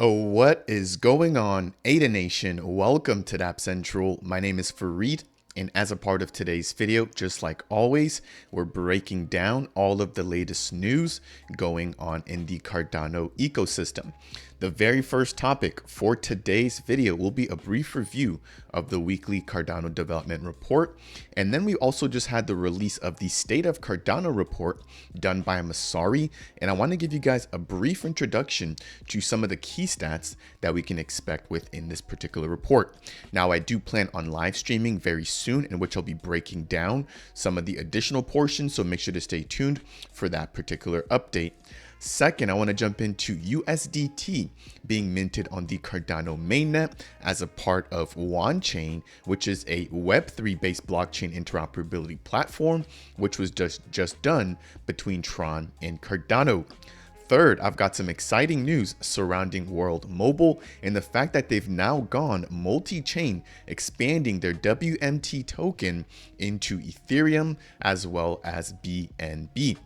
Oh, what is going on, Ada Nation? Welcome to Dapp Central. My name is Fareed, and as a part of today's video, just like always, we're breaking down all of the latest news going on in the Cardano ecosystem. The very first topic for today's video will be a brief review of the weekly Cardano development report. And then we also just had the release of the State of Cardano report done by Messari. And I want to give you guys a brief introduction to some of the key stats that we can expect within this particular report. Now, I do plan on live streaming very soon, in which I'll be breaking down some of the additional portions. So make sure to stay tuned for that particular update. Second, I want to jump into USDT being minted on the Cardano mainnet as a part of Chain, which is a Web3 based blockchain interoperability platform, which was just done between Tron and Cardano. Third, I've got some exciting news surrounding World Mobile and the fact that they've now gone multi-chain, expanding their WMT token into Ethereum as well as BNB.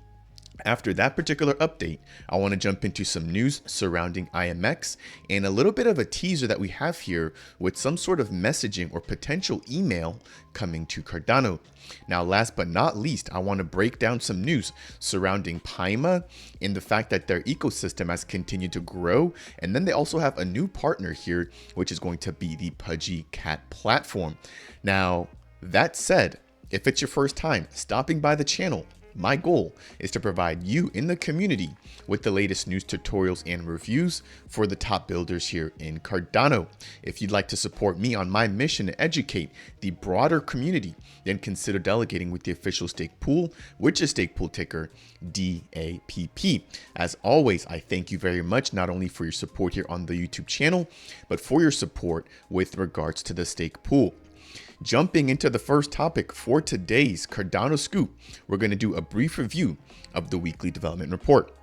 After that particular update, I want to jump into some news surrounding IAMX and a little bit of a teaser that we have here with some sort of messaging or potential email coming to Cardano. Now, last but not least, I want to break down some news surrounding Paima and the fact that their ecosystem has continued to grow. And then they also have a new partner here, which is going to be the Pudgy Cat platform. Now, that said, if it's your first time stopping by the channel, my goal is to provide you in the community with the latest news tutorials and reviews for the top builders here in Cardano. If you'd like to support me on my mission to educate the broader community, then consider delegating with the official stake pool, which is stake pool ticker DAPP. As always, I thank you very much, not only for your support here on the YouTube channel, but for your support with regards to the stake pool. Jumping into the first topic for today's Cardano Scoop, we're going to do a brief review of the weekly development report.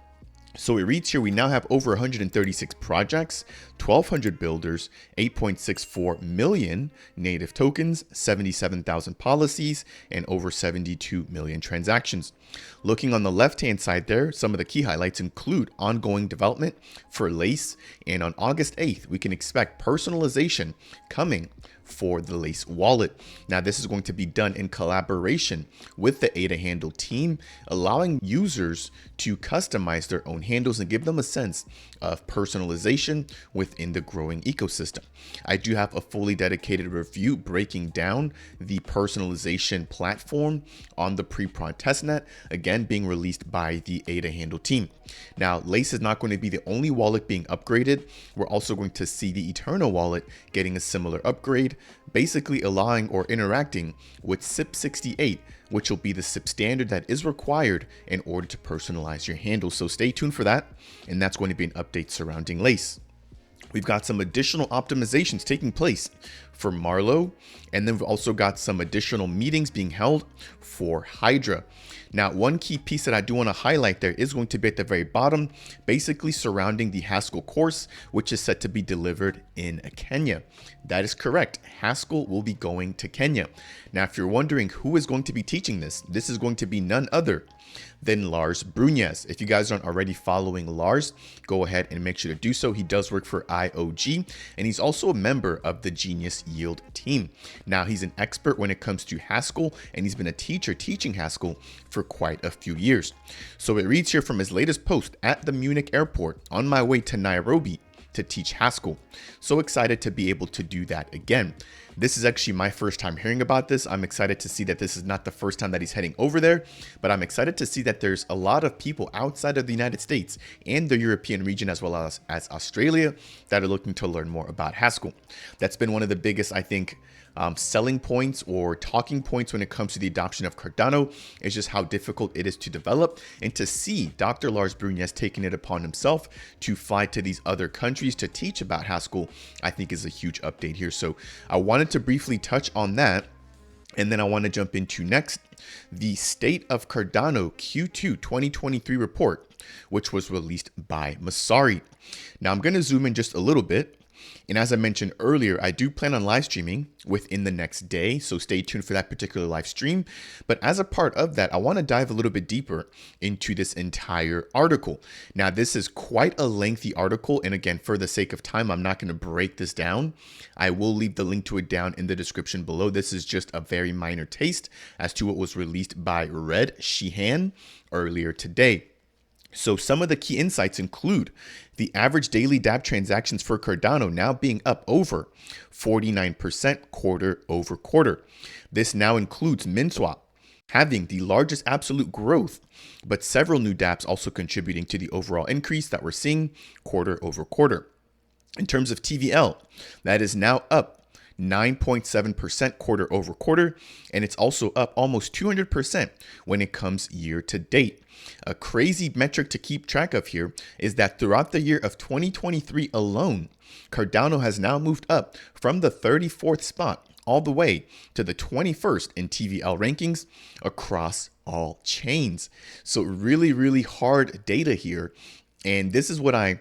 So it reads here, we now have over 136 projects, 1,200 builders, 8.64 million native tokens, 77,000 policies, and over 72 million transactions. Looking on the left-hand side there, some of the key highlights include ongoing development for Lace, and on August 8th, we can expect personalization coming for the Lace wallet. Now, this is going to be done in collaboration with the Ada Handle team, allowing users to customize their own handles and give them a sense of personalization within the growing ecosystem. I do have a fully dedicated review breaking down the personalization platform on the pre-prod testnet, again being released by the Ada Handle team. Now, Lace is not going to be the only wallet being upgraded. We're also going to see the Eternal wallet getting a similar upgrade, basically allowing or interacting with SIP68, which will be the SIP standard that is required in order to personalize your handle. So stay tuned for that, and that's going to be an update surrounding Lace. We've got some additional optimizations taking place for Marlowe, and then we've also got some additional meetings being held for Hydra. Now, one key piece that I do want to highlight there is going to be at the very bottom, basically surrounding the Haskell course, which is set to be delivered in Kenya. That is correct. Haskell will be going to Kenya. Now, if you're wondering who is going to be teaching this is going to be none other than Lars Brunez. If you guys aren't already following Lars, go ahead and make sure to do so. He does work for IOG, and he's also a member of the Genius Yield team. Now, he's an expert when it comes to Haskell, and he's been a teacher teaching Haskell for quite a few years. So it reads here from his latest post: at the Munich airport, on my way to Nairobi to teach Haskell. So excited to be able to do that again. This is actually my first time hearing about this. I'm excited to see that this is not the first time that he's heading over there, but I'm excited to see that there's a lot of people outside of the United States and the European region, as well as Australia, that are looking to learn more about Haskell. That's been one of the biggest, I think, selling points or talking points when it comes to the adoption of Cardano, is just how difficult it is to develop. And to see Dr. Lars Brunez taking it upon himself to fly to these other countries to teach about Haskell, I think is a huge update here. So I wanted to briefly touch on that. And then I want to jump into next, the State of Cardano Q2 2023 report, which was released by Messari. Now I'm going to zoom in just a little bit. And as I mentioned earlier, I do plan on live streaming within the next day, so stay tuned for that particular live stream. But as a part of that, I want to dive a little bit deeper into this entire article. Now, this is quite a lengthy article, and again, for the sake of time, I'm not going to break this down. I will leave the link to it down in the description below. This is just a very minor taste as to what was released by Red Sheehan earlier today. So some of the key insights include the average daily dApp transactions for Cardano now being up over 49% quarter over quarter. This now includes MinSwap having the largest absolute growth, but several new dApps also contributing to the overall increase that we're seeing quarter over quarter. In terms of TVL, that is now up 9.7% quarter over quarter, and it's also up almost 200% when it comes year to date. A crazy metric to keep track of here is that throughout the year of 2023 alone, Cardano has now moved up from the 34th spot all the way to the 21st in TVL rankings across all chains. So really, really hard data here. And this is what I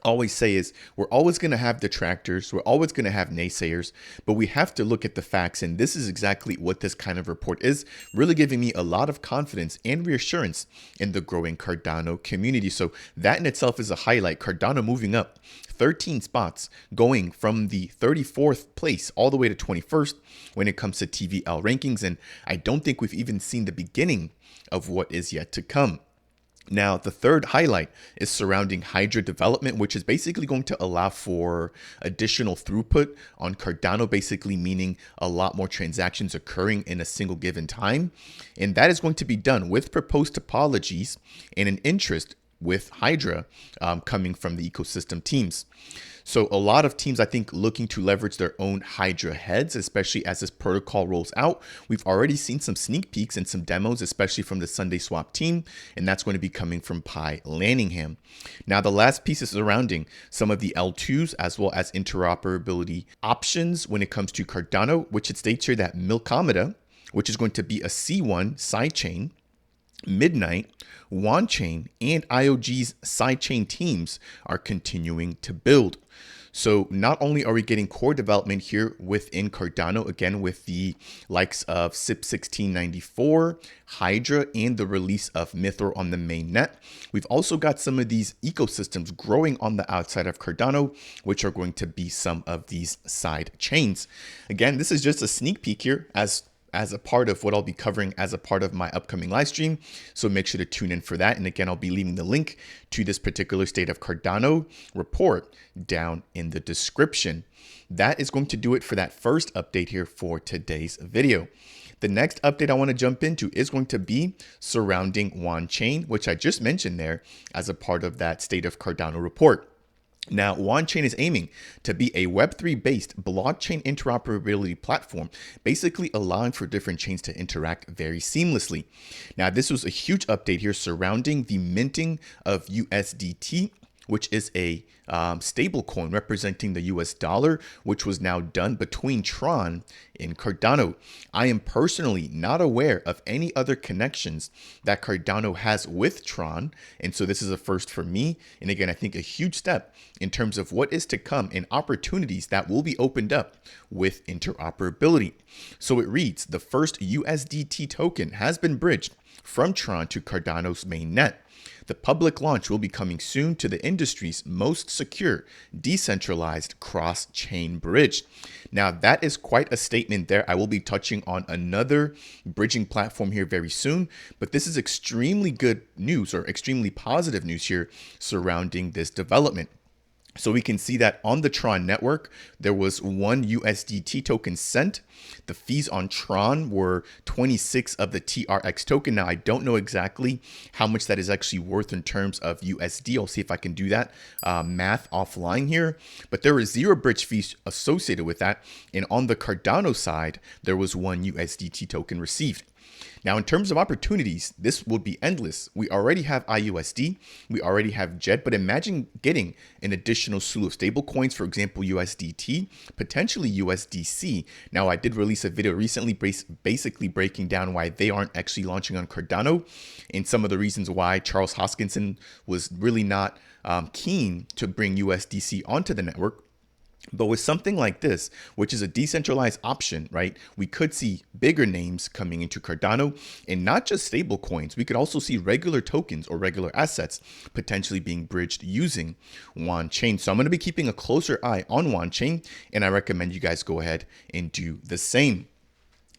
always say is we're always going to have detractors, we're always going to have naysayers, but we have to look at the facts. And this is exactly what this kind of report is, really giving me a lot of confidence and reassurance in the growing Cardano community. So that in itself is a highlight. Cardano moving up 13 spots, going from the 34th place all the way to 21st when it comes to TVL rankings. And I don't think we've even seen the beginning of what is yet to come. Now, the third highlight is surrounding Hydra development, which is basically going to allow for additional throughput on Cardano, basically meaning a lot more transactions occurring in a single given time. And that is going to be done with proposed topologies and an interest with Hydra coming from the ecosystem teams. So a lot of teams, I think, looking to leverage their own Hydra heads, especially as this protocol rolls out. We've already seen some sneak peeks and some demos, especially from the Sunday Swap team, and that's going to be coming from Pi Lanningham. Now, the last piece is surrounding some of the L2s as well as interoperability options when it comes to Cardano, which it states here that Milkomeda, which is going to be a C1 sidechain, Midnight, OneChain, and IOG's sidechain teams are continuing to build. So not only are we getting core development here within Cardano, again with the likes of SIP 1694, Hydra, and the release of Mythor on the mainnet, we've also got some of these ecosystems growing on the outside of Cardano, which are going to be some of these side chains. Again, this is just a sneak peek here as a part of what I'll be covering as a part of my upcoming live stream. So make sure to tune in for that. And again, I'll be leaving the link to this particular State of Cardano report down in the description. That is going to do it for that first update here for today's video. The next update I want to jump into is going to be surrounding OneChain, which I just mentioned there as a part of that State of Cardano report. Now, OneChain is aiming to be a Web3 based blockchain interoperability platform, basically allowing for different chains to interact very seamlessly. Now, this was a huge update here surrounding the minting of USDT, which is a stable coin representing the US dollar, which was now done between Tron and Cardano. I am personally not aware of any other connections that Cardano has with Tron, and so this is a first for me. And again, I think a huge step in terms of what is to come and opportunities that will be opened up with interoperability. So it reads, the first USDT token has been bridged from Tron to Cardano's mainnet. The public launch will be coming soon to the industry's most secure, decentralized cross-chain bridge. Now, that is quite a statement there. I will be touching on another bridging platform here very soon, but this is extremely good news or extremely positive news here surrounding this development. So we can see that on the Tron network, there was one USDT token sent. The fees on Tron were 26 of the TRX token. Now, I don't know exactly how much that is actually worth in terms of USD. I'll see if I can do that math offline here. But there were 0 bridge fees associated with that. And on the Cardano side, there was one USDT token received. Now, in terms of opportunities, this would be endless. We already have IUSD, we already have JET, but imagine getting an additional slew of stable coins, for example, USDT, potentially USDC. Now, I did release a video recently basically breaking down why they aren't actually launching on Cardano and some of the reasons why Charles Hoskinson was really not keen to bring USDC onto the network. But with something like this, which is a decentralized option, right, we could see bigger names coming into Cardano, and not just stable coins. We could also see regular tokens or regular assets potentially being bridged using Yuan Chain. So I'm going to be keeping a closer eye on Yuan Chain, and I recommend you guys go ahead and do the same.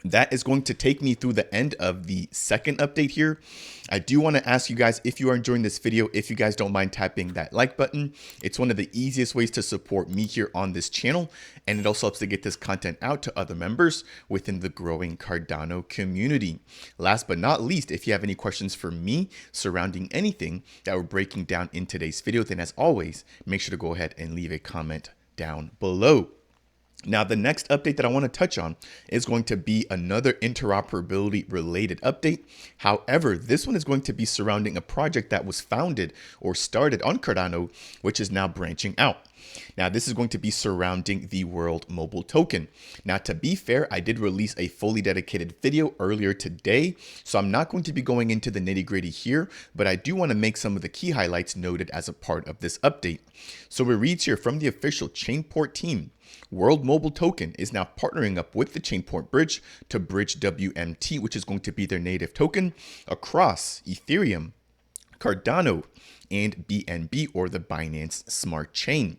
That is going to take me through the end of the second update here. I do want to ask you guys, if you are enjoying this video, if you guys don't mind tapping that like button. It's one of the easiest ways to support me here on this channel, and it also helps to get this content out to other members within the growing Cardano community. Last but not least, if you have any questions for me surrounding anything that we're breaking down in today's video, then as always, make sure to go ahead and leave a comment down below. Now, the next update that I want to touch on is going to be another interoperability related update. However, this one is going to be surrounding a project that was founded or started on Cardano, which is now branching out. Now, this is going to be surrounding the World Mobile Token. Now, to be fair, I did release a fully dedicated video earlier today, so I'm not going to be going into the nitty-gritty here, but I do want to make some of the key highlights noted as a part of this update. So it reads here from the official Chainport team: World Mobile Token is now partnering up with the Chainport Bridge to bridge WMT, which is going to be their native token, across Ethereum, Cardano, and BNB, or the Binance Smart Chain.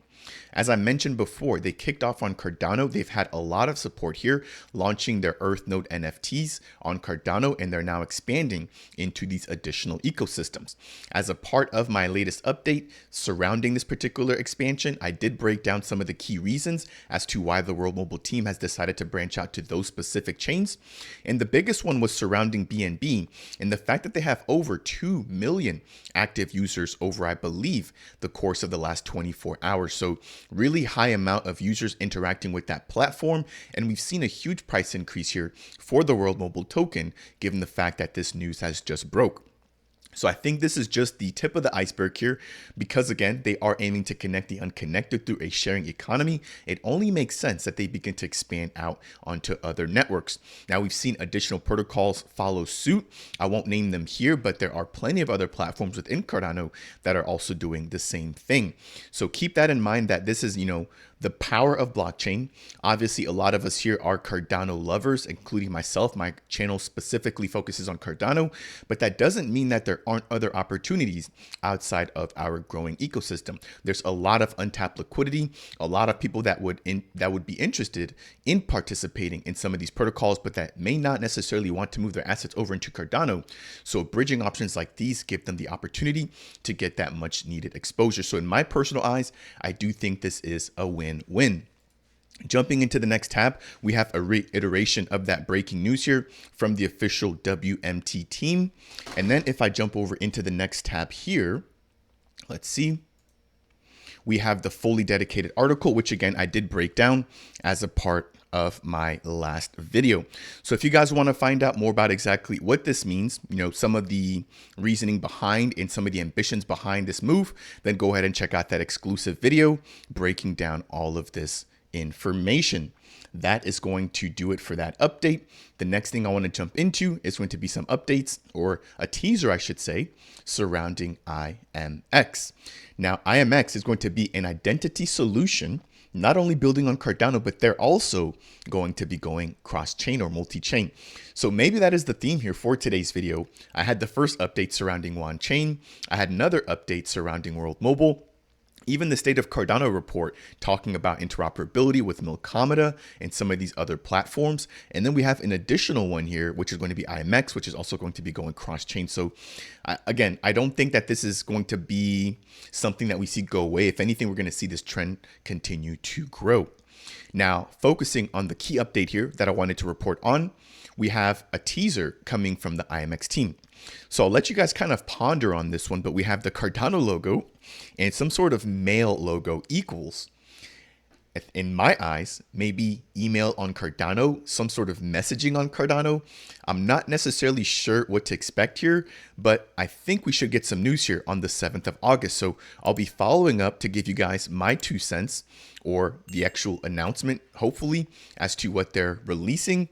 As I mentioned before, they kicked off on Cardano. They've had a lot of support here, launching their Earth Node NFTs on Cardano, and they're now expanding into these additional ecosystems. As a part of my latest update surrounding this particular expansion, I did break down some of the key reasons as to why the World Mobile team has decided to branch out to those specific chains. And the biggest one was surrounding BNB and the fact that they have over 2 million active users over, I believe, the course of the last 24 hours. So really high amount of users interacting with that platform. And we've seen a huge price increase here for the World Mobile Token, given the fact that this news has just broke. So I think this is just the tip of the iceberg here, because again, they are aiming to connect the unconnected through a sharing economy. It only makes sense that they begin to expand out onto other networks. Now, we've seen additional protocols follow suit. I won't name them here, but there are plenty of other platforms within Cardano that are also doing the same thing. So keep that in mind, that this is, the power of blockchain. Obviously, a lot of us here are Cardano lovers, including myself. My channel specifically focuses on Cardano, but that doesn't mean that there aren't other opportunities outside of our growing ecosystem. There's a lot of untapped liquidity, a lot of people that would be interested in participating in some of these protocols, but that may not necessarily want to move their assets over into Cardano. So bridging options like these give them the opportunity to get that much needed exposure. So in my personal eyes, I do think this is a win-win. Jumping into the next tab, we have a reiteration of that breaking news here from the official WMT team. And then if I jump over into the next tab here, let's see. We have the fully dedicated article, which again, I did break down as a part of my last video. So if you guys want to find out more about exactly what this means, some of the reasoning behind and some of the ambitions behind this move, then go ahead and check out that exclusive video breaking down all of this information. That is going to do it for that update. The next thing I want to jump into is going to be some updates, or a teaser, I should say, surrounding IAMX. Now, IAMX is going to be an identity solution, not only building on Cardano, but they're also going to be going cross-chain or multi-chain. So maybe that is the theme here for today's video. I had the first update surrounding Yuan Chain. I had another update surrounding World Mobile. Even the State of Cardano report talking about interoperability with Milkamada and some of these other platforms. And then we have an additional one here, which is going to be IAMX, which is also going to be going cross-chain. So again, I don't think that this is going to be something that we see go away. If anything, we're going to see this trend continue to grow. Now, focusing on the key update here that I wanted to report on, we have a teaser coming from the IAMX team. So I'll let you guys kind of ponder on this one, but we have the Cardano logo and some sort of mail logo equals, in my eyes, maybe email on Cardano, some sort of messaging on Cardano. I'm not necessarily sure what to expect here, but I think we should get some news here on the 7th of August. So I'll be following up to give you guys my 2 cents, or the actual announcement, hopefully, as to what they're releasing.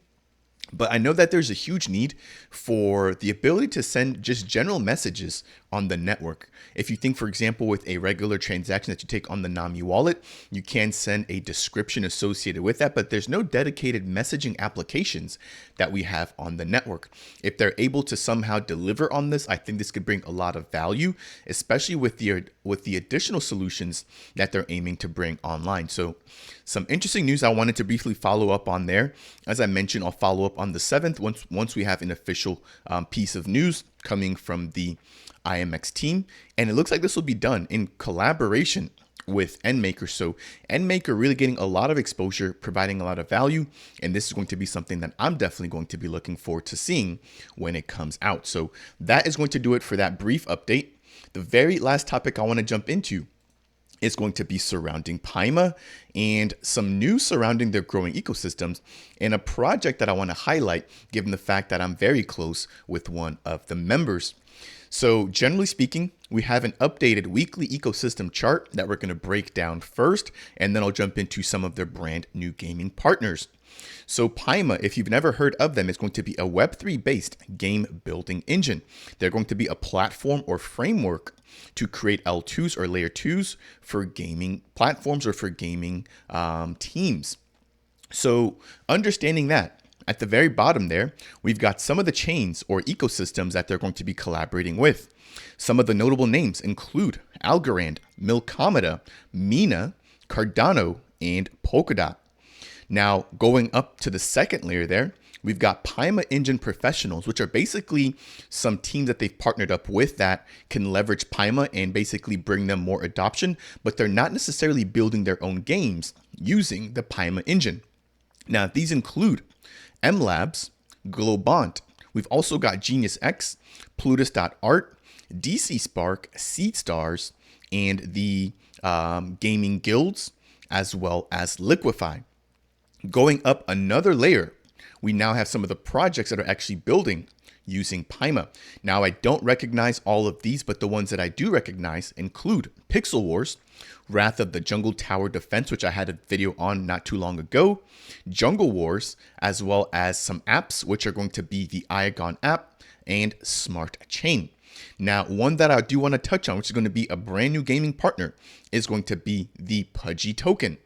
But I know that there's a huge need for the ability to send just general messages on the network. If you think, for example, with a regular transaction that you take on the Nami wallet, you can send a description associated with that, but there's no dedicated messaging applications that we have on the network. If they're able to somehow deliver on this, I think this could bring a lot of value, especially with the additional solutions that they're aiming to bring online. So some interesting news I wanted to briefly follow up on there. As I mentioned, I'll follow up on the 7th once we have an official piece of news coming from the IAMX team. And it looks like this will be done in collaboration with Endmaker. So Endmaker really getting a lot of exposure, providing a lot of value. And this is going to be something that I'm definitely going to be looking forward to seeing when it comes out. So that is going to do it for that brief update. The very last topic I want to jump into is going to be surrounding Paima and some news surrounding their growing ecosystems and a project that I want to highlight given the fact that I'm very close with one of the members. So generally speaking, we have an updated weekly ecosystem chart that we're going to break down first, and then I'll jump into some of their brand new gaming partners. So Paima, if you've never heard of them, is going to be a Web3 based game building engine. They're going to be a platform or framework to create L2s or layer 2s for gaming platforms or for gaming teams. So understanding that, at the very bottom there, we've got some of the chains or ecosystems that they're going to be collaborating with. Some of the notable names include Algorand, Milkomeda, Mina, Cardano, and Polkadot. Now, going up to the second layer there, we've got Paima Engine Professionals, which are basically some teams that they've partnered up with that can leverage Paima and basically bring them more adoption, but they're not necessarily building their own games using the Paima engine. Now, these include MLabs, Globant. We've also got Genius X, Plutus.art, DC Spark, SeedStars, and the gaming guilds, as well as Liquify. Going up another layer, we now have some of the projects that are actually building using Paima. Now, I don't recognize all of these, but the ones that I do recognize include Pixel Wars, Wrath of the Jungle Tower Defense, which I had a video on not too long ago, Jungle Wars, as well as some apps, which are going to be the Iagon app and Smart Chain. Now, one that I do want to touch on, which is going to be a brand new gaming partner, is going to be the Pudgy token.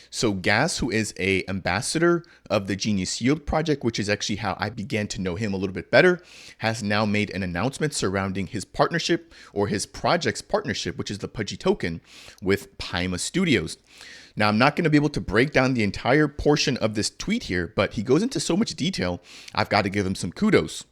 So Gas, who is an ambassador of the Genius Yield project, which is actually how I began to know him a little bit better, has now made an announcement surrounding his partnership or his project's partnership, which is the Pudgy token with Paima Studios. Now, I'm not going to be able to break down the entire portion of this tweet here, but he goes into so much detail, I've got to give him some kudos.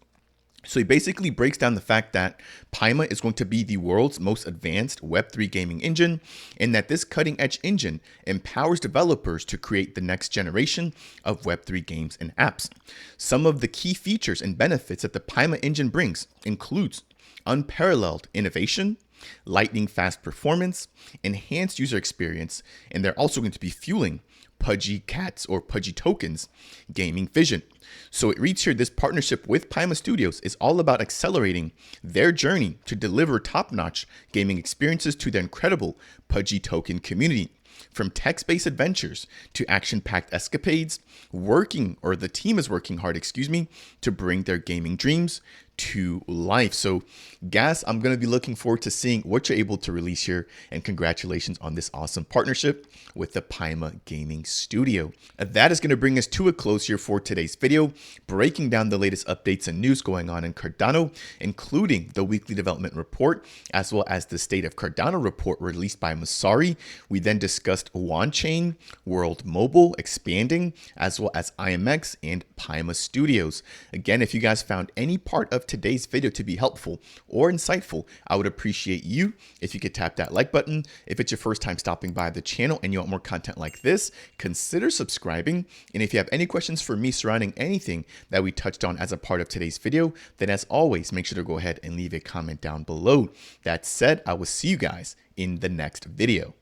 So he basically breaks down the fact that Paima is going to be the world's most advanced Web3 gaming engine, and that this cutting edge engine empowers developers to create the next generation of Web3 games and apps. Some of the key features and benefits that the Paima engine brings includes unparalleled innovation, lightning fast performance, enhanced user experience, and they're also going to be fueling Pudgy Cats or Pudgy tokens gaming vision. So it reads here, this partnership with Paima Studios is all about accelerating their journey to deliver top-notch gaming experiences to their incredible Pudgy token community. From text-based adventures to action-packed escapades, the team is working hard, to bring their gaming dreams to life. So Gas, I'm going to be looking forward to seeing what you're able to release here, and congratulations on this awesome partnership with the Paima Gaming Studio. That is going to bring us to a close here for today's video, breaking down the latest updates and news going on in Cardano, including the weekly development report, as well as the State of Cardano report released by Messari. We then discussed OneChain, World Mobile expanding, as well as IAMX and Paima Studios. Again, if you guys found any part of today's video to be helpful or insightful, I would appreciate you if you could tap that like button. If it's your first time stopping by the channel and you want more content like this, consider subscribing. And if you have any questions for me surrounding anything that we touched on as a part of today's video, then as always, make sure to go ahead and leave a comment down below. That said, I will see you guys in the next video.